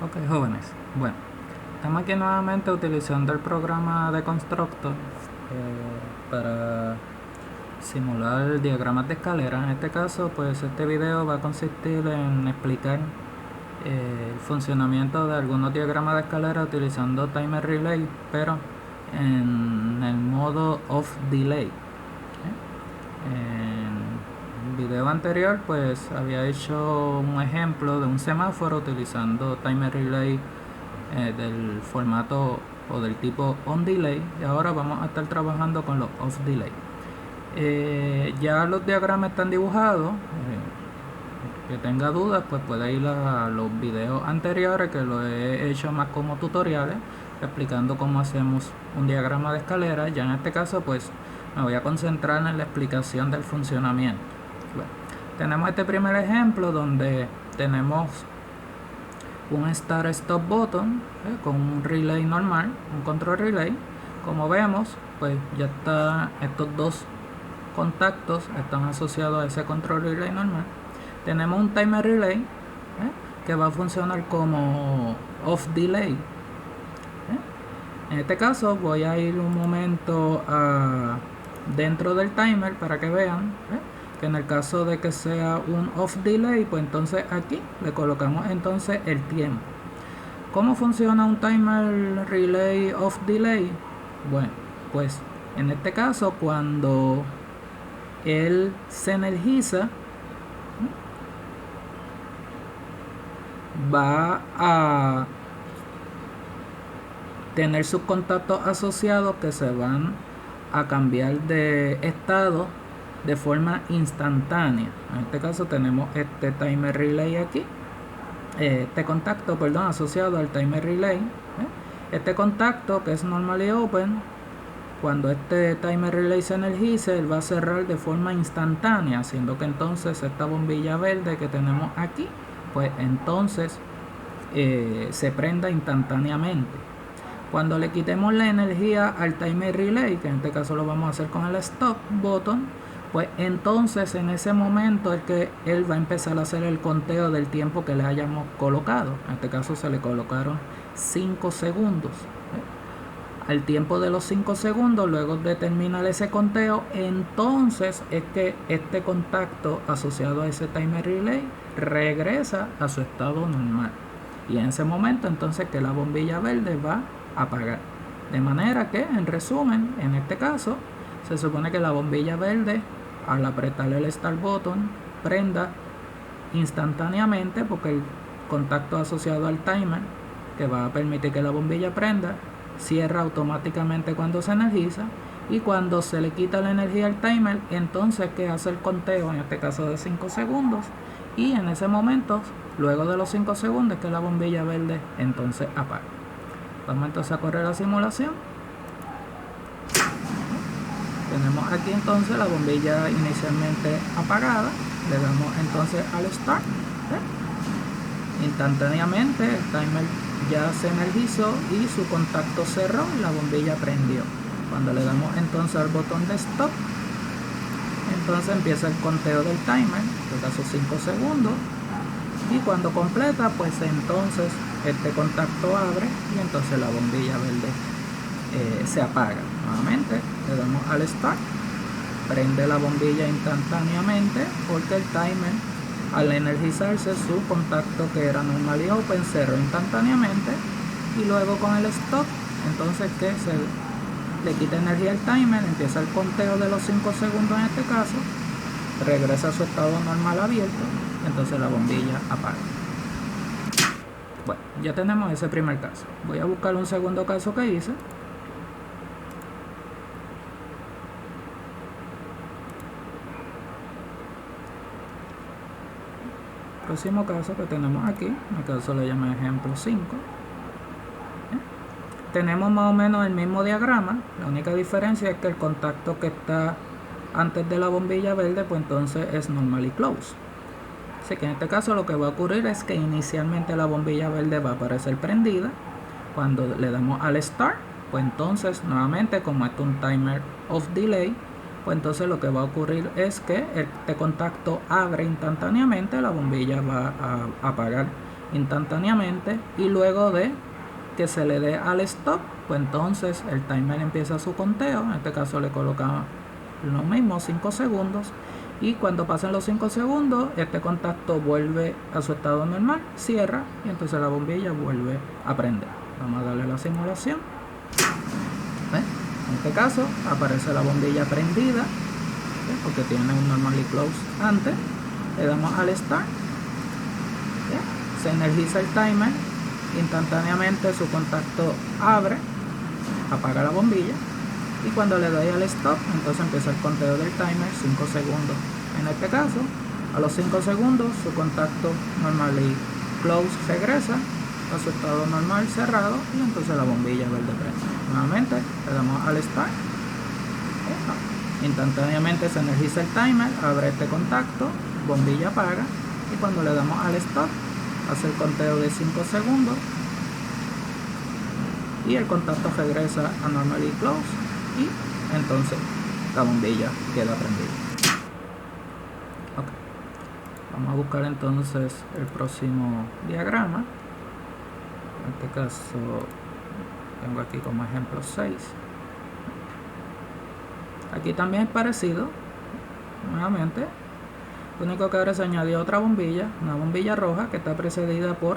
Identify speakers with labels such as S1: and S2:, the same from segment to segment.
S1: Ok, jóvenes. Bueno, estamos aquí nuevamente utilizando el programa de Constructor para simular diagramas de escalera. En este caso, pues este video va a consistir en explicar el funcionamiento de algunos diagramas de escalera utilizando Timer Relay, pero en el modo of delay. En el video anterior pues había hecho un ejemplo de un semáforo utilizando Timer Relay del formato o del tipo on delay, y ahora vamos a estar trabajando con los off delay. Ya los diagramas están dibujados. Que tenga dudas pues puede ir a los videos anteriores, que lo he hecho más como tutoriales explicando cómo hacemos un diagrama de escalera. Ya en este caso pues me voy a concentrar en la explicación del funcionamiento. Bueno, tenemos este primer ejemplo donde tenemos un start stop button con un relay normal, un control relay. Como vemos pues ya está, estos dos contactos están asociados a ese control relay normal. Tenemos un timer relay que va a funcionar como off delay. En este caso voy a ir un momento dentro del timer para que vean que en el caso de que sea un off delay, pues entonces aquí le colocamos entonces el tiempo. ¿Cómo funciona un timer relay off delay? Bueno, pues en este caso cuando él se energiza, va a tener sus contactos asociados que se van a cambiar de estado de forma instantánea. En este caso tenemos este timer relay aquí, este contacto, perdón, asociado al timer relay. Este contacto, que es normally open, cuando este timer relay se energice, él va a cerrar de forma instantánea, haciendo que entonces esta bombilla verde que tenemos aquí, pues entonces se prenda instantáneamente. Cuando le quitemos la energía al timer relay, que en este caso lo vamos a hacer con el stop button, pues entonces en ese momento es que él va a empezar a hacer el conteo del tiempo que le hayamos colocado. En este caso se le colocaron 5 segundos. Al tiempo de los 5 segundos, luego de terminar ese conteo, entonces es que este contacto asociado a ese timer relay regresa a su estado normal. Y en ese momento entonces que la bombilla verde va a apagar. De manera que, en resumen, en este caso, se supone que la bombilla verde, al apretar el start button, prenda instantáneamente, porque el contacto asociado al timer, que va a permitir que la bombilla prenda, cierra automáticamente cuando se energiza. Y cuando se le quita la energía al timer, entonces que hace el conteo, en este caso de 5 segundos, y en ese momento, luego de los 5 segundos, que la bombilla verde entonces apaga. Vamos entonces a correr la simulación. Tenemos aquí entonces la bombilla inicialmente apagada. Le damos entonces al start. Instantáneamente el timer ya se energizó y su contacto cerró y la bombilla prendió. Cuando le damos entonces al botón de stop, entonces empieza el conteo del timer, en este caso 5 segundos, y cuando completa, pues entonces este contacto abre y entonces la bombilla verde se apaga. Nuevamente le damos al start, prende la bombilla instantáneamente porque el timer, al energizarse, su contacto que era normal y open cerró instantáneamente. Y luego con el stop, entonces que se le quita energía al timer, empieza el conteo de los 5 segundos en este caso, regresa a su estado normal abierto, entonces la bombilla apaga. Bueno, ya tenemos ese primer caso. Voy a buscar un segundo caso que hice. Próximo caso que tenemos aquí, el caso le llamo ejemplo 5. Tenemos más o menos el mismo diagrama, la única diferencia es que el contacto que está antes de la bombilla verde, pues entonces es normal y close. Así que en este caso lo que va a ocurrir es que inicialmente la bombilla verde va a aparecer prendida. Cuando le damos al start, pues entonces nuevamente, como esto es un timer off delay, pues entonces lo que va a ocurrir es que este contacto abre instantáneamente, la bombilla va a apagar instantáneamente, y luego de que se le dé al stop, pues entonces el timer empieza su conteo. En este caso le colocamos lo mismo, 5 segundos, y cuando pasen los 5 segundos este contacto vuelve a su estado normal, cierra, y entonces la bombilla vuelve a prender. Vamos a darle la simulación. ¿Ves? En este caso aparece la bombilla prendida, ¿ves? Porque tiene un normally close antes. Le damos al start, ¿ves? Se energiza el timer, instantáneamente su contacto abre, apaga la bombilla, y cuando le doy al stop, entonces empieza el conteo del timer, 5 segundos. En este caso, a los 5 segundos su contacto normally close regresa a su estado normal cerrado, y entonces la bombilla verde prende. Nuevamente le damos al start, instantáneamente se energiza el timer, abre este contacto, bombilla apaga, y cuando le damos al stop hace el conteo de 5 segundos y el contacto regresa a normally close, y entonces la bombilla queda prendida. Okay. Vamos a buscar entonces el próximo diagrama. En este caso tengo aquí como ejemplo 6. Aquí también es parecido, nuevamente. Lo único que ahora se añadió otra bombilla, una bombilla roja que está precedida por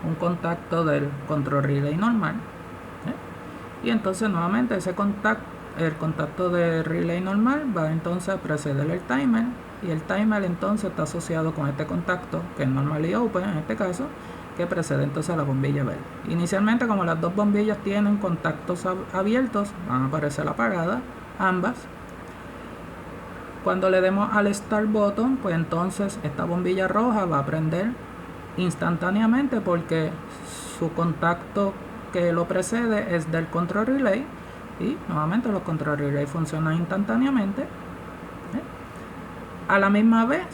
S1: un contacto del control relay normal, y entonces nuevamente el contacto de relay normal va entonces a preceder el timer, y el timer entonces está asociado con este contacto que es normally open en este caso, que precede entonces a la bombilla verde. Inicialmente, como las dos bombillas tienen contactos abiertos, van a aparecer apagadas ambas. Cuando le demos al start button, pues entonces esta bombilla roja va a prender instantáneamente, porque su contacto que lo precede es del control relay, y nuevamente los control relay funcionan instantáneamente. A la misma vez,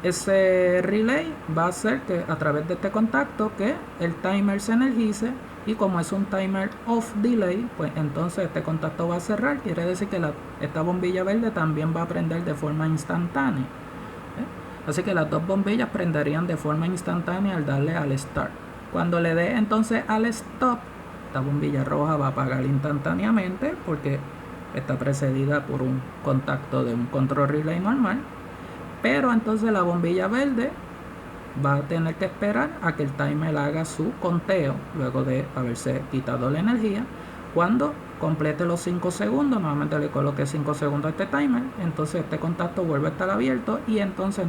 S1: ese relay va a hacer que a través de este contacto que el timer se energice, y como es un timer off delay, pues entonces este contacto va a cerrar. Quiere decir que esta bombilla verde también va a prender de forma instantánea. Así que las dos bombillas prenderían de forma instantánea al darle al start. Cuando le dé entonces al stop, esta bombilla roja va a apagar instantáneamente, porque está precedida por un contacto de un control relay normal. Pero entonces la bombilla verde va a tener que esperar a que el timer haga su conteo luego de haberse quitado la energía. Cuando complete los 5 segundos, nuevamente le coloque 5 segundos a este timer, entonces este contacto vuelve a estar abierto, y entonces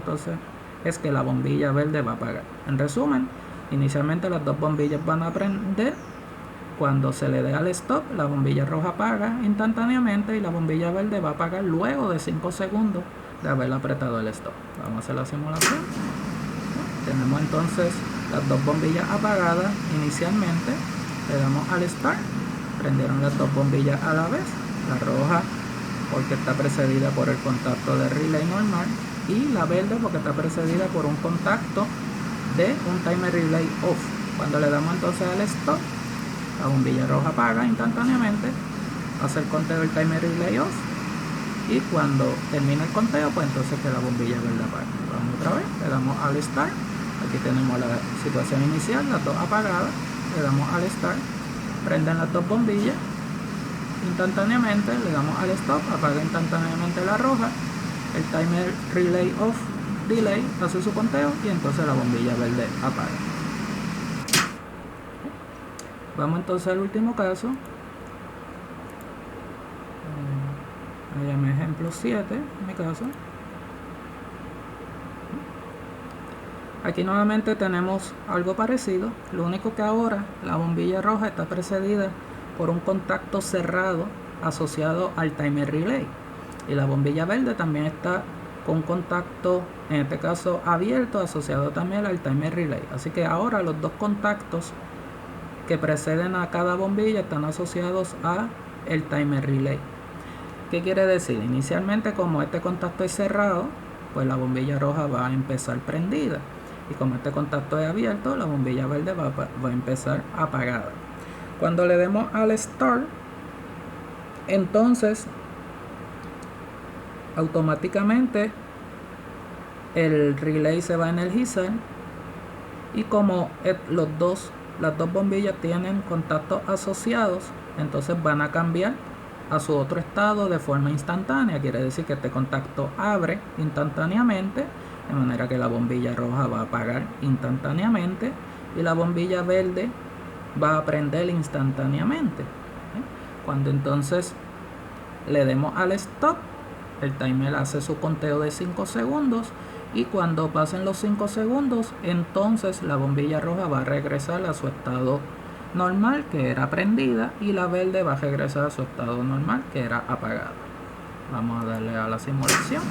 S1: es que la bombilla verde va a apagar. En resumen, inicialmente las dos bombillas van a prender. Cuando se le dé al stop, la bombilla roja apaga instantáneamente, y la bombilla verde va a apagar luego de 5 segundos de haber apretado el stop. Vamos a hacer la simulación. Tenemos entonces las dos bombillas apagadas inicialmente. Le damos al start, prendieron las dos bombillas a la vez, la roja porque está precedida por el contacto de relay normal, y la verde porque está precedida por un contacto de un timer relay off. Cuando le damos entonces al stop, la bombilla roja apaga instantáneamente, hace el conteo del timer relay off, y cuando termina el conteo, pues entonces que la bombilla verde apaga. Vamos otra vez, le damos al start. Aquí tenemos la situación inicial, las dos apagadas. Le damos al start, prenden las dos bombillas instantáneamente, le damos al stop, apaga instantáneamente la roja, el timer relay off delay hace su conteo, y entonces la bombilla verde apaga. Vamos entonces al último caso. Me llamo ejemplo 7 en mi caso. Aquí nuevamente tenemos algo parecido, lo único que ahora la bombilla roja está precedida por un contacto cerrado asociado al timer relay, y la bombilla verde también está con contacto, en este caso abierto, asociado también al timer relay. Así que ahora los dos contactos que preceden a cada bombilla están asociados a el timer relay. ¿Qué quiere decir? Inicialmente, como este contacto es cerrado, pues la bombilla roja va a empezar prendida, y como este contacto es abierto, la bombilla verde va a empezar apagada. Cuando le demos al start, entonces automáticamente el relay se va a energizar, Y como las dos bombillas tienen contactos asociados, entonces van a cambiar a su otro estado de forma instantánea. Quiere decir que este contacto abre instantáneamente, de manera que la bombilla roja va a apagar instantáneamente y la bombilla verde va a prender instantáneamente. Cuando entonces le demos al stop, el timer hace su conteo de 5 segundos y cuando pasen los 5 segundos, entonces la bombilla roja va a regresar a su estado normal, que era prendida, y la verde va a regresar a su estado normal, que era apagada. Vamos a darle a la simulación.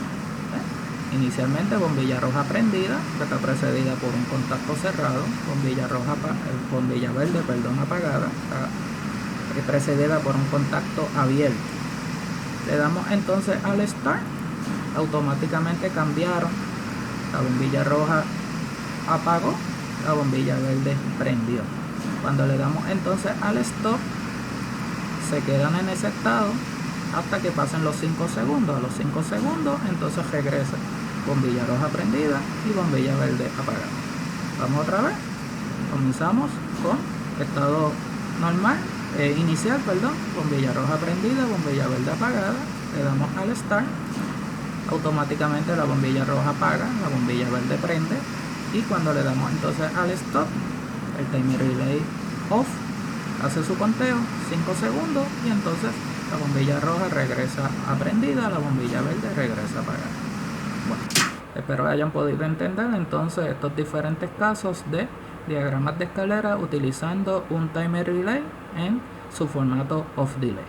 S1: Inicialmente bombilla roja prendida, que está precedida por un contacto cerrado, bombilla verde, apagada, está precedida por un contacto abierto. Le damos entonces al start, automáticamente cambiaron, la bombilla roja apagó, la bombilla verde prendió. Cuando le damos entonces al stop, se quedan en ese estado hasta que pasen los 5 segundos. A los 5 segundos entonces regresa bombilla roja prendida y bombilla verde apagada. Vamos otra vez, comenzamos con estado normal, inicial, bombilla roja prendida, bombilla verde apagada. Le damos al start, automáticamente la bombilla roja apaga, la bombilla verde prende, y cuando le damos entonces al stop, el timer relay off hace su conteo 5 segundos y entonces la bombilla roja regresa a prendida, la bombilla verde regresa apagada. Bueno, espero hayan podido entender entonces estos diferentes casos de diagramas de escalera utilizando un timer relay en su formato off delay.